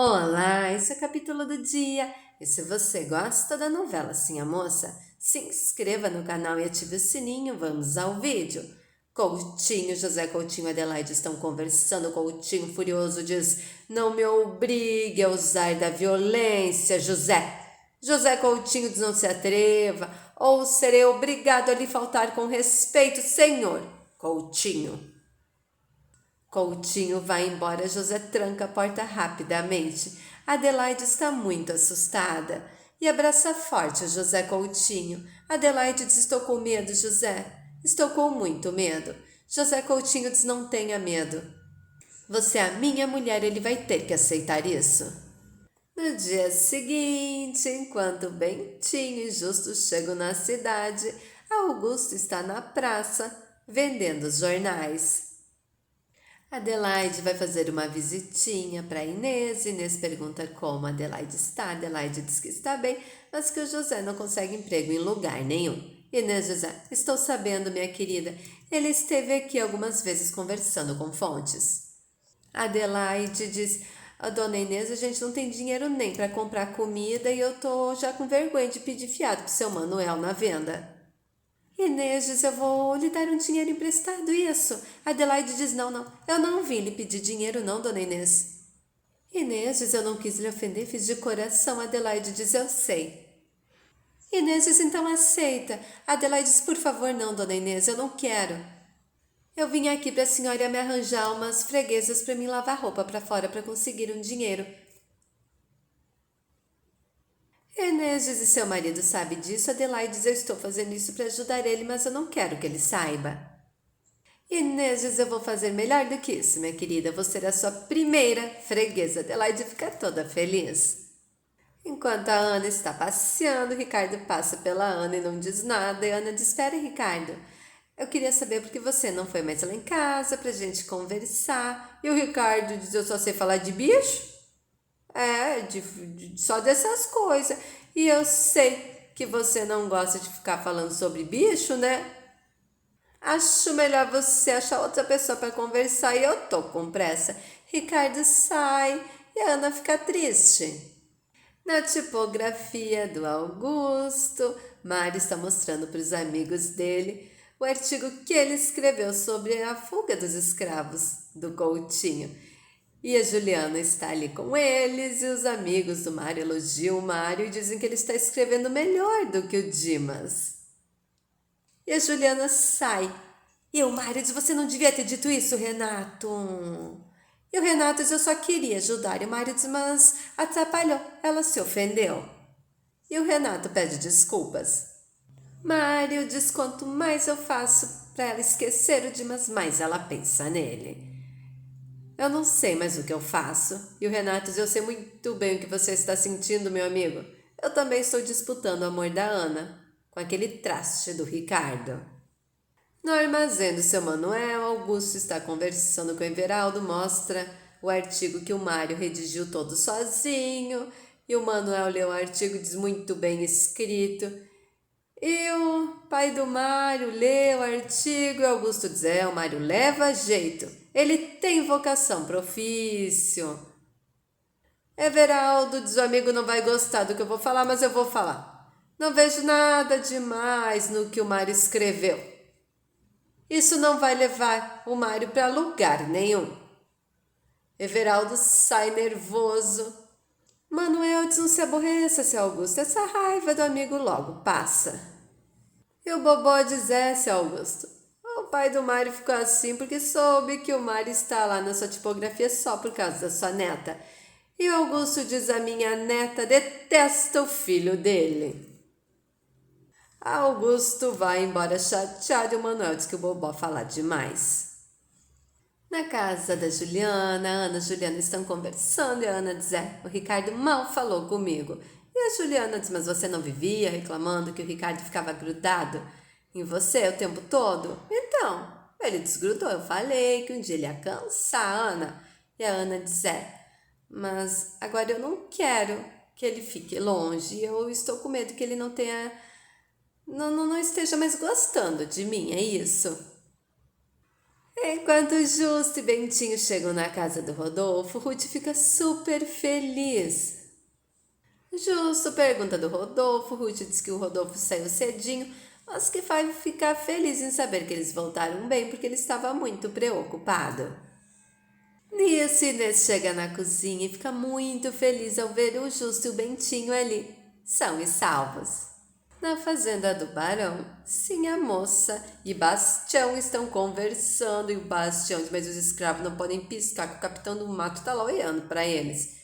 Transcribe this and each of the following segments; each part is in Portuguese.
Olá, esse é o capítulo do dia. E se você gosta da novela Sim a Moça, se inscreva no canal e ative o sininho. Vamos ao vídeo. Coutinho, José Coutinho e Adelaide estão conversando. Coutinho furioso diz: "Não me obrigue a usar da violência, José." José Coutinho diz: "Não se atreva, ou serei obrigado a lhe faltar com respeito, senhor." Coutinho vai embora. José tranca a porta rapidamente. Adelaide está muito assustada e abraça forte José Coutinho. Adelaide diz: "Estou com medo, José. Estou com muito medo." José Coutinho diz: "Não tenha medo. Você é a minha mulher, ele vai ter que aceitar isso." No dia seguinte, enquanto Bentinho e Justo chegam na cidade, Augusto está na praça vendendo os jornais. Adelaide vai fazer uma visitinha para Inês. Inês pergunta como Adelaide está. Adelaide diz que está bem, mas que o José não consegue emprego em lugar nenhum. Inês diz: "Estou sabendo, minha querida. Ele esteve aqui algumas vezes conversando com fontes." Adelaide diz: "A dona Inês, a gente não tem dinheiro nem para comprar comida e eu tô já com vergonha de pedir fiado pro seu Manuel na venda." Inês diz: "Eu vou lhe dar um dinheiro emprestado, isso." Adelaide diz: Não, eu não vim lhe pedir dinheiro não, dona Inês." Inês diz: "Eu não quis lhe ofender, fiz de coração." Adelaide diz: "Eu sei." Inês diz: "Então aceita." Adelaide diz: "Por favor não, dona Inês, eu não quero. Eu vim aqui para a senhora me arranjar umas freguesas para mim lavar roupa para fora para conseguir um dinheiro." Inês diz: "E seu marido sabe disso?" Adelaide diz: "Eu estou fazendo isso para ajudar ele, mas eu não quero que ele saiba." Inês diz: "Eu vou fazer melhor do que isso, minha querida. Vou ser a sua primeira freguesa." Adelaide fica toda feliz. Enquanto a Ana está passeando, Ricardo passa pela Ana e não diz nada. E a Ana diz: "Espera, Ricardo. Eu queria saber por que você não foi mais lá em casa pra gente conversar." E o Ricardo diz: "Eu só sei falar de bicho. Só dessas coisas. E eu sei que você não gosta de ficar falando sobre bicho, né? Acho melhor você achar outra pessoa para conversar e eu tô com pressa." Ricardo sai e a Ana fica triste. Na tipografia do Augusto, Mário está mostrando para os amigos dele o artigo que ele escreveu sobre a fuga dos escravos do Coutinho. E a Juliana está ali com eles e os amigos do Mário elogiam o Mário e dizem que ele está escrevendo melhor do que o Dimas. E a Juliana sai. E o Mário diz: "Você não devia ter dito isso, Renato." E o Renato diz: "Eu só queria ajudar." E o Mário diz: "Mas atrapalhou, ela se ofendeu." E o Renato pede desculpas. Mário diz: "Quanto mais eu faço para ela esquecer o Dimas, mais ela pensa nele." "Eu não sei mais o que eu faço." E o Renato diz: "Eu sei muito bem o que você está sentindo, meu amigo. Eu também estou disputando o amor da Ana com aquele traste do Ricardo." No armazém do seu Manuel, Augusto está conversando com o Everaldo, mostra o artigo que o Mário redigiu todo sozinho. E o Manuel lê o artigo e diz: "Muito bem escrito." E o pai do Mário lê o artigo e Augusto diz: "O Mário leva jeito. Ele tem vocação pro ofício." Everaldo diz: "O amigo não vai gostar do que eu vou falar, mas eu vou falar. Não vejo nada demais no que o Mário escreveu. Isso não vai levar o Mário para lugar nenhum." Everaldo sai nervoso. Manuel diz: "Não se aborreça, seu Augusto. Essa raiva do amigo logo passa." E o Bobó diz: "Seu Augusto, o pai do Mário ficou assim porque soube que o Mário está lá na sua tipografia só por causa da sua neta." E o Augusto diz: "A minha neta detesta o filho dele." Augusto vai embora chateado e o Manuel diz que o Bobó fala demais. Na casa da Juliana, a Ana e a Juliana estão conversando e a Ana diz: "O Ricardo mal falou comigo." E a Juliana diz: "Mas você não vivia reclamando que o Ricardo ficava grudado em você o tempo todo?" "Então, ele desgrudou. Eu falei que um dia ele ia cansar, Ana." E a Ana diz: "Mas agora eu não quero que ele fique longe. Eu estou com medo que ele não esteja mais gostando de mim, é isso?" Enquanto Justo e Bentinho chegam na casa do Rodolfo, Ruth fica super feliz. Justo pergunta do Rodolfo, Ruth diz que o Rodolfo saiu cedinho, mas que vai ficar feliz em saber que eles voltaram bem porque ele estava muito preocupado. Nisso, Inês chega na cozinha e fica muito feliz ao ver o Justo e o Bentinho ali, são e salvos. Na fazenda do Barão, sim, a moça e Bastião estão conversando e o Bastião diz, mas os escravos não podem piscar que o capitão do mato está lá olhando para eles.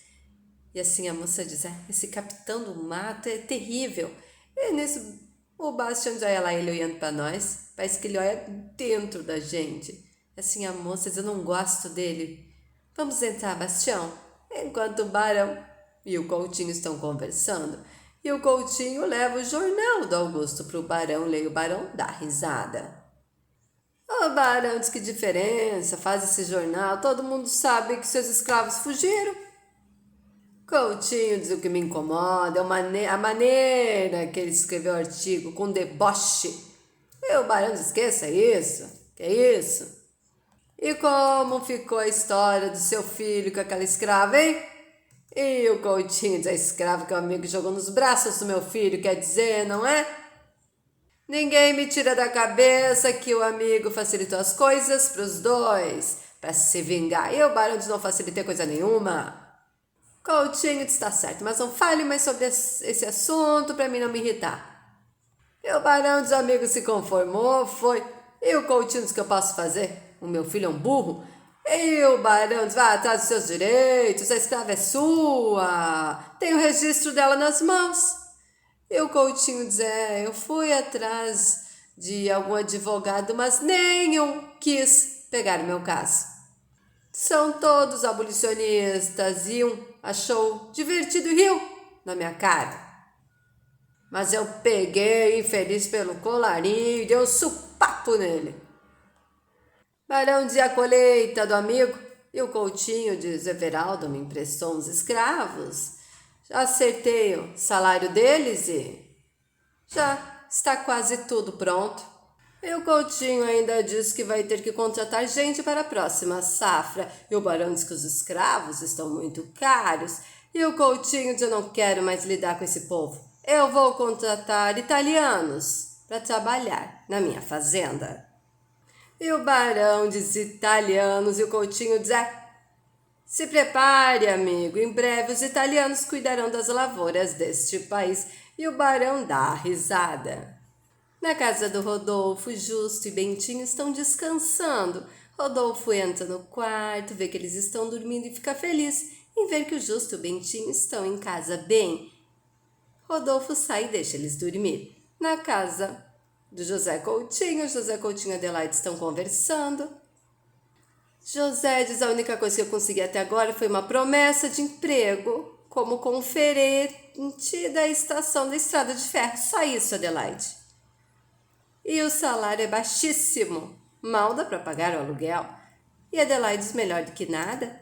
E assim a moça diz, esse capitão do mato é terrível. E nisso o Bastião diz, olha lá ele olhando para nós, parece que ele olha dentro da gente. E assim a moça diz, eu não gosto dele. Vamos entrar, Bastião? Enquanto o Barão e o Coutinho estão conversando, e o Coutinho leva o jornal do Augusto para o Barão ler e o Barão dá risada. Ô Barão, diz que diferença, faz esse jornal, todo mundo sabe que seus escravos fugiram. Coutinho diz o que me incomoda, a maneira que ele escreveu o artigo, com deboche. E o Barão diz, esqueça isso, que é isso? E como ficou a história do seu filho com aquela escrava, hein? E o Coutinho diz, a escrava que o amigo jogou nos braços do meu filho, quer dizer, não é? Ninguém me tira da cabeça que o amigo facilitou as coisas para os dois, para se vingar. E o Barão diz, não facilitei coisa nenhuma. Coutinho diz, está certo, mas não fale mais sobre esse assunto para mim não me irritar. E o Barão diz, o amigo se conformou, foi. E o Coutinho diz, que eu posso fazer? O meu filho é um burro. E o Barão diz, vá atrás dos seus direitos, a escrava é sua, tem o registro dela nas mãos. E o Coutinho diz, eu fui atrás de algum advogado, mas nenhum quis pegar o meu caso. São todos abolicionistas e um achou divertido e riu na minha cara. Mas eu peguei infeliz pelo colarinho e dei um supapo nele. Barão dizia a colheita do amigo e o Coutinho diz, Everaldo me emprestou uns escravos. Já acertei o salário deles e já está quase tudo pronto. E o Coutinho ainda diz que vai ter que contratar gente para a próxima safra. E o Barão diz que os escravos estão muito caros. E o Coutinho diz, eu não quero mais lidar com esse povo. Eu vou contratar italianos para trabalhar na minha fazenda. E o Barão diz, italianos, e o Coutinho diz, se prepare, amigo, em breve os italianos cuidarão das lavouras deste país. E o Barão dá risada. Na casa do Rodolfo, Justo e Bentinho estão descansando. Rodolfo entra no quarto, vê que eles estão dormindo e fica feliz em ver que o Justo e o Bentinho estão em casa bem. Rodolfo sai e deixa eles dormir. Na casa do José Coutinho e Adelaide estão conversando. José diz, a única coisa que eu consegui até agora foi uma promessa de emprego como conferente da estação da estrada de ferro. Só isso, Adelaide. E o salário é baixíssimo. Mal dá para pagar o aluguel. E Adelaide diz, melhor do que nada.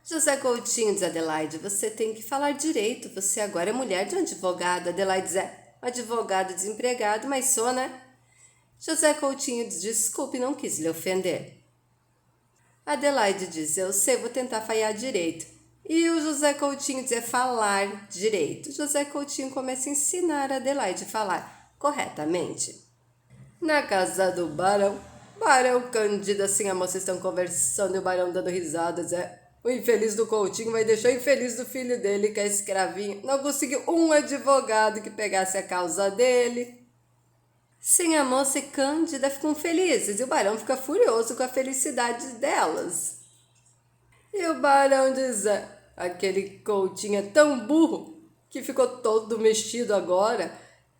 José Coutinho diz, Adelaide, você tem que falar direito. Você agora é mulher de um advogado. Adelaide diz, advogado desempregado, mas sou, né? José Coutinho diz, desculpe, não quis lhe ofender. Adelaide diz, eu sei, vou tentar falar direito. E o José Coutinho diz, falar direito. José Coutinho começa a ensinar a Adelaide a falar corretamente. Na casa do Barão Cândido, assim, a moça estão conversando e o Barão dando risadas, o infeliz do Coutinho vai deixar o infeliz do filho dele, que é escravinho. Não conseguiu um advogado que pegasse a causa dele. Sim, a moça e Cândida ficam felizes e o Barão fica furioso com a felicidade delas. E o Barão diz, aquele Coutinho é tão burro que ficou todo mexido agora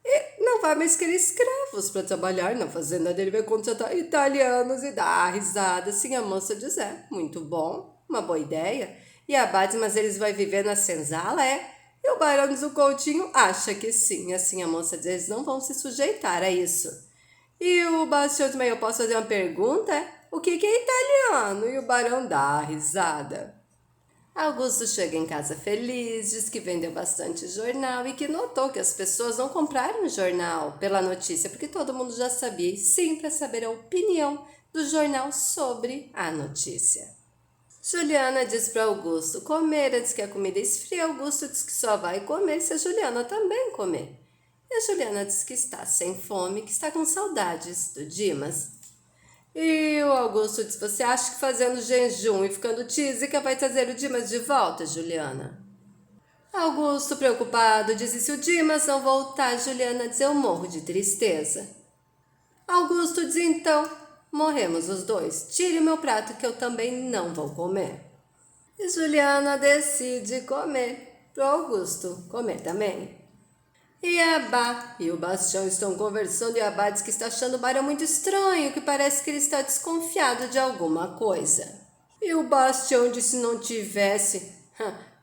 e não vai mais querer escravos para trabalhar na fazenda dele, vai contratar italianos e dar risada. Sim, a moça diz, muito bom, uma boa ideia. E a Bade, mas eles vão viver na senzala, E o Barão diz, o Coutinho acha que sim. Assim a moça diz, eles não vão se sujeitar a isso. E o Bastião diz, mas eu posso fazer uma pergunta? O que é italiano? E o Barão dá a risada. Augusto chega em casa feliz, diz que vendeu bastante jornal e que notou que as pessoas não compraram o jornal pela notícia, porque todo mundo já sabia, e sim para saber a opinião do jornal sobre a notícia. Juliana diz para Augusto comer antes que a comida esfrie. Augusto diz que só vai comer se a Juliana também comer. E a Juliana diz que está sem fome, que está com saudades do Dimas. E o Augusto diz: você acha que fazendo jejum e ficando tísica vai trazer o Dimas de volta, Juliana? Augusto, preocupado, diz: e se o Dimas não voltar, Juliana diz: eu morro de tristeza. Augusto diz: então, morremos os dois. Tire o meu prato que eu também não vou comer. E Juliana decide comer, pro Augusto comer também. E Abá e o Bastião estão conversando e Abá diz que está achando o Barão muito estranho, que parece que ele está desconfiado de alguma coisa. E o Bastião disse: se não tivesse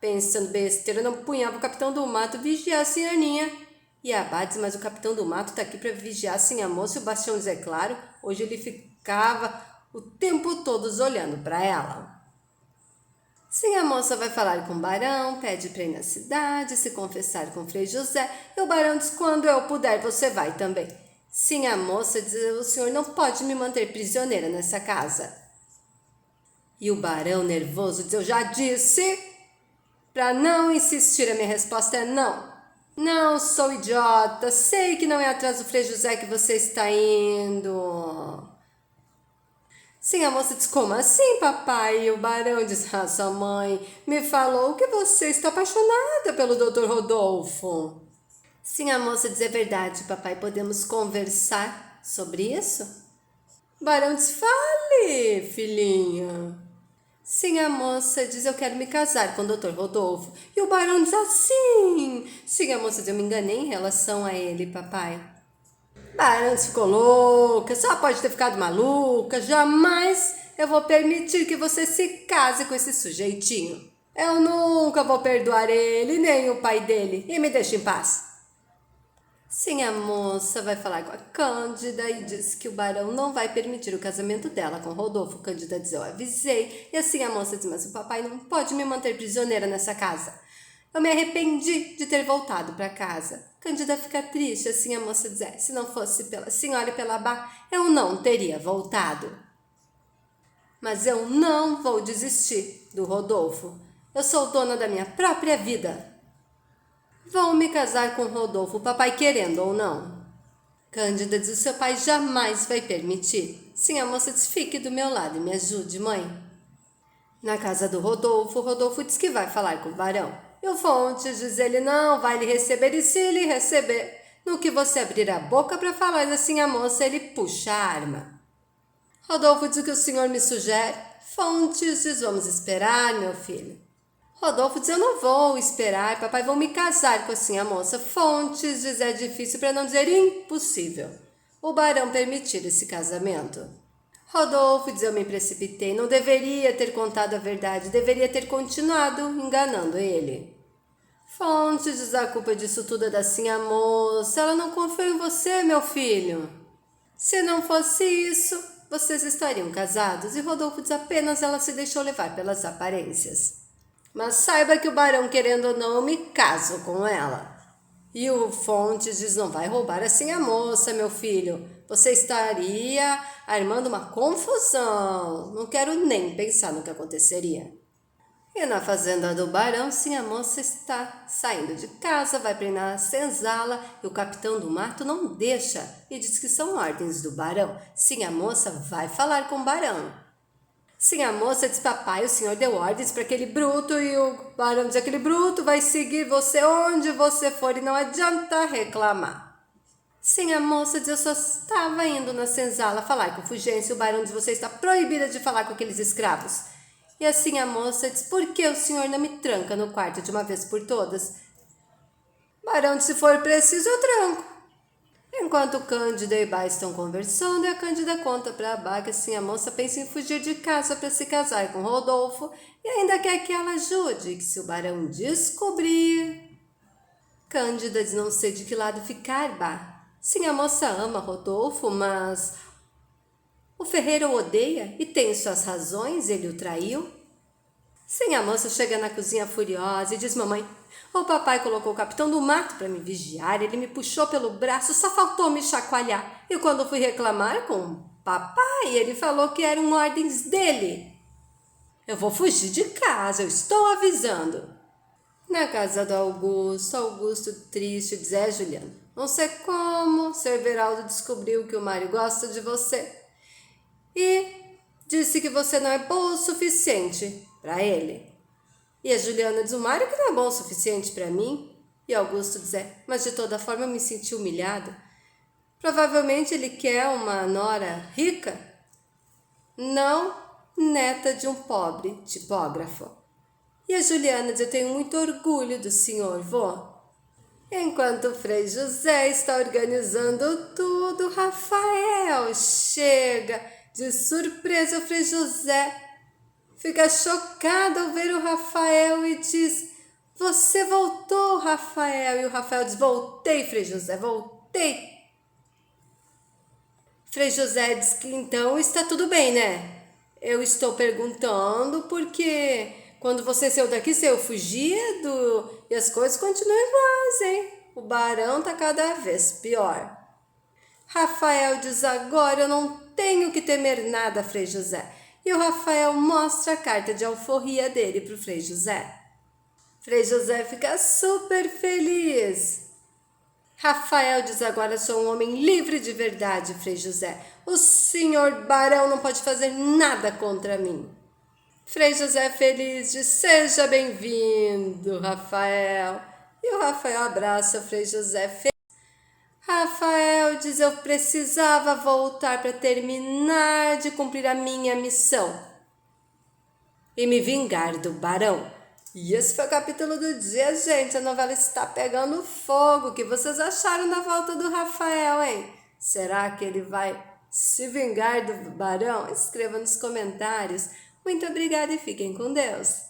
pensando besteira, não punhava o Capitão do Mato vigiar a senhorinha. E Abá diz: mas o Capitão do Mato está aqui para vigiar assim a moça. E o Bastião diz: é claro, hoje ele ficava o tempo todo olhando para ela. Sim, a moça vai falar com o Barão, pede para ir na cidade, se confessar com o Frei José. E o Barão diz: quando eu puder, você vai também. Sim, a moça diz: o senhor não pode me manter prisioneira nessa casa. E o Barão, nervoso, diz: eu já disse para não insistir. A minha resposta é não. Não sou idiota, sei que não é atrás do Frei José que você está indo. Sim, a moça diz: como assim, papai? E o Barão diz: ah, sua mãe me falou que você está apaixonada pelo Dr. Rodolfo. Sim, a moça diz: é verdade, papai, podemos conversar sobre isso? O Barão diz: fale, filhinha. Sim, a moça diz: eu quero me casar com o Dr. Rodolfo. E o Barão diz: assim. Sim, a moça diz: eu me enganei em relação a ele, papai. Barão ficou louca, só pode ter ficado maluca, jamais eu vou permitir que você se case com esse sujeitinho. Eu nunca vou perdoar ele, nem o pai dele, e me deixe em paz. Sim, a moça vai falar com a Cândida e diz que o Barão não vai permitir o casamento dela com Rodolfo. Cândida diz: eu avisei. E assim a moça diz: mas o papai não pode me manter prisioneira nessa casa. Eu me arrependi de ter voltado para casa. Cândida fica triste, assim a moça diz: se não fosse pela senhora e pela Abá, eu não teria voltado. Mas eu não vou desistir do Rodolfo. Eu sou dona da minha própria vida. Vou me casar com Rodolfo, papai querendo ou não. Cândida diz: o seu pai jamais vai permitir. Sim, a moça diz: fique do meu lado e me ajude, mãe. Na casa do Rodolfo, Rodolfo diz que vai falar com o Barão. E o Fontes diz: ele não vai lhe receber, e se lhe receber, no que você abrir a boca para falar assim a moça, ele puxa a arma. Rodolfo diz: o que o senhor me sugere? Fontes diz: vamos esperar, meu filho. Rodolfo diz: eu não vou esperar, papai, vou me casar com assim a moça. Fontes diz: é difícil, para não dizer impossível, o Barão permitir esse casamento. Rodolfo diz: eu me precipitei, não deveria ter contado a verdade, deveria ter continuado enganando ele. Fontes diz: a culpa disso tudo é da sinha moça, ela não confiou em você, meu filho. Se não fosse isso, vocês estariam casados. E Rodolfo diz: apenas ela se deixou levar pelas aparências. Mas saiba que o Barão, querendo ou não, eu me caso com ela. E o Fontes diz: não vai roubar assim a moça, meu filho. Você estaria armando uma confusão. Não quero nem pensar no que aconteceria. E na fazenda do Barão, sim, a moça está saindo de casa, vai para ir na senzala e o Capitão do Mato não deixa e diz que são ordens do Barão. Sim, a moça vai falar com o Barão. Sim, a moça diz: papai, o senhor deu ordens para aquele bruto. E o Barão diz: aquele bruto vai seguir você onde você for e não adianta reclamar. Sim, a moça diz: eu só estava indo na senzala falar com o Fulgêncio. O Barão diz: você está proibida de falar com aqueles escravos. E assim a moça diz: por que o senhor não me tranca no quarto de uma vez por todas? O Barão diz: se for preciso, eu tranco. Enquanto Cândida e Bá estão conversando, a Cândida conta para Bá que assim a moça pensa em fugir de casa para se casar com Rodolfo e ainda quer que ela ajude, que se o Barão descobrir... Cândida diz: não sei de que lado ficar, Bá. Sim, a moça ama Rodolfo, mas o ferreiro o odeia e tem suas razões, ele o traiu. Sim, a moça chega na cozinha furiosa e diz: mamãe, o papai colocou o Capitão do Mato para me vigiar, ele me puxou pelo braço, só faltou me chacoalhar. E quando fui reclamar com o Papai, ele falou que eram ordens dele. Eu vou fugir de casa, eu estou avisando. Na casa do Augusto triste, diz: Juliana, não sei como, seu Everaldo descobriu que o Mário gosta de você e disse que você não é boa o suficiente para ele. E a Juliana diz: o Mário que não é bom o suficiente para mim. E Augusto diz: mas de toda forma eu me senti humilhado. Provavelmente ele quer uma nora rica, não neta de um pobre tipógrafo. E a Juliana diz: eu tenho muito orgulho do senhor, vô. Enquanto o Frei José está organizando tudo, Rafael chega. De surpresa, o Frei José fica chocado ao ver o Rafael e diz: você voltou, Rafael? E o Rafael diz: voltei, Frei José, voltei. Frei José diz que então está tudo bem, né? Eu estou perguntando porque quando você saiu daqui, saiu fugido e as coisas continuam iguais, hein? O barão tá cada vez pior. Rafael diz: agora eu não tenho que temer nada, Frei José. E o Rafael mostra a carta de alforria dele para o Frei José. Frei José fica super feliz. Rafael diz: agora sou um homem livre de verdade, Frei José. O senhor barão não pode fazer nada contra mim. Frei José feliz diz: seja bem-vindo, Rafael. E o Rafael abraça o Frei José feliz. Rafael diz: eu precisava voltar para terminar de cumprir a minha missão e me vingar do barão. E esse foi o capítulo do dia, gente. A novela está pegando fogo. O que vocês acharam da volta do Rafael, hein? Será que ele vai se vingar do barão? Escreva nos comentários. Muito obrigada e fiquem com Deus.